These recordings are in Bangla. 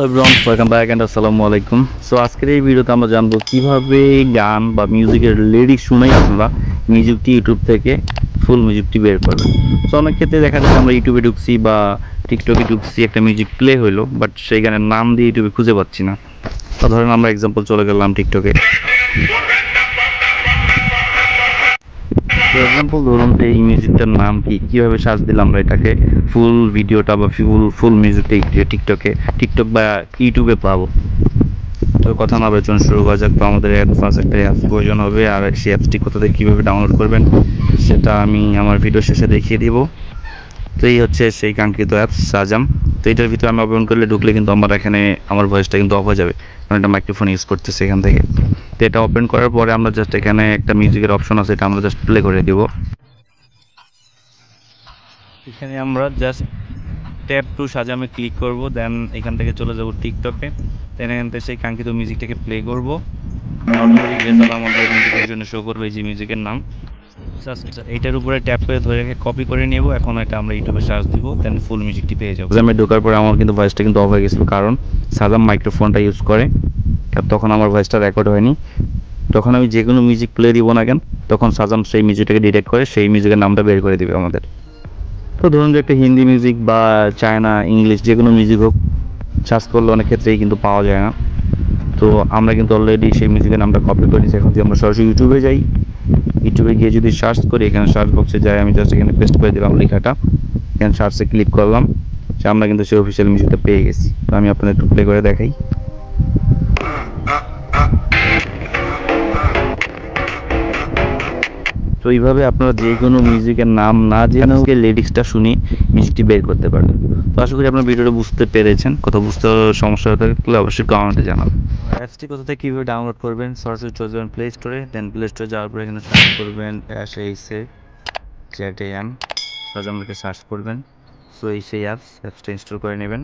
এভরিওয়ান ওয়েলকাম ব্যাক এন্ড আসসালামু আলাইকুম। সো আজকের এই ভিডিওতে আমরা জানবো কিভাবে গান বা মিউজিকের লিরিক্স শুনেই আপনারা মিউজিকটি ইউটিউব থেকে ফুল মিউজিকটি বের করবেন। সো অনেক ক্ষেত্রে দেখা যায় আমরা ইউটিউবে ঢুকছি বা টিকটকে ঢুকছি, একটা মিউজিক প্লে হইলো বাট সেই গানের নাম দিয়ে ইউটিউবে খুঁজে পাচ্ছি না। তো ধরেন আমরা এক্সাম্পল চলে গেলাম টিকটকে। ফর এক্সাম্পল ধরুন এই মিউজিকটার নাম কি, কীভাবে সার্চ দিলাম আমরা এটাকে ফুল ভিডিওটা বা ফুল মিউজিকটা টিকটক বা ইউটিউবে পাবো। তো কথা না বেচন শুরু করা যাক। তো আমাদের ফার্স্ট একটা অ্যাপস প্রয়োজন হবে, আর সেই অ্যাপসটি কোথা থেকে কীভাবে ডাউনলোড করবেন সেটা আমি আমার ভিডিও শেষে দেখিয়ে দিব। তো এই হচ্ছে সেই কাঙ্ক্ষিত অ্যাপস সাজাম। তো এটার ভিতরে আমি ওপেন করলে ঢুকলে কিন্তু আমার এখানে আমার ভয়েসটা কিন্তু অফ হয়ে যাবে, কারণ এটা মাইক্রোফোন ইউজ করতেছে এখান থেকে। তো এটা ওপেন করার পরে আমরা জাস্ট এখানে একটা মিউজিকের অপশন আছে, এটা আমরা জাস্ট প্লে করে দিব। এখানে আমরা জাস্ট ট্যাপ টু সাজামে ক্লিক করব, দেন এখান থেকে চলে যাব টিকটকে। দেন এখান থেকে সেই কাঙ্ক্ষিত মিউজিকটাকে প্লে করব। অটোমেটিক রেজাল্ট আমাদের মিউজিকের জন্য শো করবে, এই যে মিউজিকের নাম। জাস্ট এইটার উপরে ট্যাপ করে ধরে রেখে কপি করে নেব। এখন এটা আমরা ইউটিউবে সার্চ দিব, দেন ফুল মিউজিকটি পেয়ে যাবো। সাজামে ঢোকার পরে আমার কিন্তু ভয়েসটা কিন্তু অফ হয়ে গেছিল, কারণ সাজাম মাইক্রোফোনটা ইউজ করে, আর তখন আমার ভয়েসটা রেকর্ড হয়নি। তখন আমি যে কোনো মিউজিক প্লে দিব না কেন, তখন সাজাম সেই মিউজিকটাকে ডিটেক্ট করে সেই মিউজিকের নামটা বের করে দিবে আমাদের। তো ধরুন যে একটা হিন্দি মিউজিক বা চায়না ইংলিশ যে কোনো মিউজিক হোক, সার্চ করলে অনেক ক্ষেত্রেই কিন্তু পাওয়া যায় না। তো আমরা কিন্তু অলরেডি সেই মিউজিকের নামটা কপি করে নিচ্ছি। এখন যদি আমরা সরাসরি ইউটিউবে যাই, ইউটিউবে গিয়ে যদি সার্চ করি, এখানে সার্চ বক্সে যাই, আমি জাস্ট এখানে পেস্ট করে দিলাম লেখাটা, এখানে সার্চে ক্লিক করলাম, যে আমরা কিন্তু সেই অফিসিয়াল মিউজিকটা পেয়ে গেছি। তো আমি আপনাদের একটু প্লে করে দেখাই। তো এইভাবে আপনারা যে কোনো মিউজিকের নাম না জেনেও লিরিক্সটা শুনি মিউজিকটি বের করতে পারবেন। তো আশা করি আপনার ভিডিওটা বুঝতে পেরেছেন। কোথাও বুঝতে সমস্যা হয়ে থাকলে অবশ্যই কমেন্টে জানাবেন। অ্যাপসটি কোথা থেকে কীভাবে ডাউনলোড করবেন, সরাসরি চলে যাবেন প্লে স্টোরে। দেন প্লে স্টোরে যাওয়ার পরে এখানে সার্চ করবেন SAZAM, সাজামকে সার্চ করবেন। সো এই সেই অ্যাপসটা ইনস্টল করে নেবেন।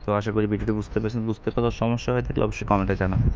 তো আশা করি ভিডিওটি বুঝতে পেরেছেন। বুঝতে কোথাও সমস্যা হয়ে থাকলে অবশ্যই কমেন্টে জানাবেন।